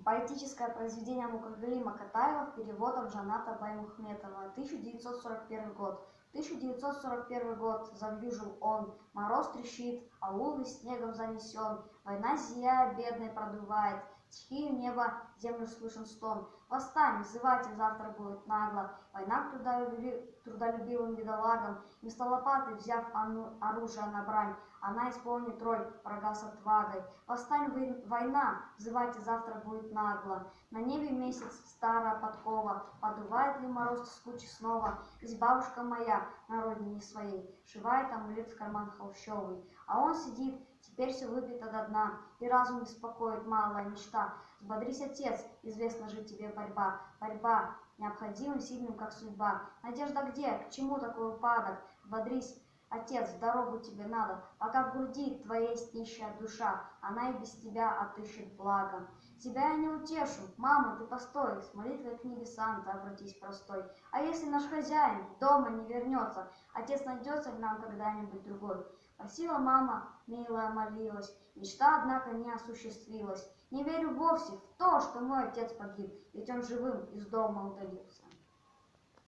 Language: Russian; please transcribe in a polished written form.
Поэтическое произведение Мукагалима Катаева переводом Жаната Баймухметова, 1941 год. 1941 год, завьюжил он, мороз трещит, аул весь снегом занесен, война зияя бедной продувает, тихие небо, землю слышен стон. Восстань, взывайте, завтра будет нагло, война к трудолюбивым бедолагам, вместо лопаты, взяв оружие на брань, она исполнит роль врага с отвагой. Восстань, война, взывайте, завтра будет нагло. На небе месяц, старая подкова, подувает ли мороз тискучий снова? Здесь бабушка моя на родине своей шивает амулет в карман холщовый, а он сидит, теперь все выпито до дна, и разум беспокоит малая мечта. Взбодрись, отец, известна же тебе борьба, борьба, необходимым, сильным, как судьба. Надежда где? К чему такой упадок? Взбодрись, отец, в дорогу тебе надо, пока в груди твоей есть нищая душа, она и без тебя отыщет благо. Тебя я не утешу, мама, ты постой, с молитвой к небесам ты обратись простой. А если наш хозяин дома не вернется, отец найдется ли нам когда-нибудь другой? Просила мама, милая молилась, мечта, однако, не осуществилась. Не верю вовсе в то, что мой отец погиб, ведь он живым из дома удалился.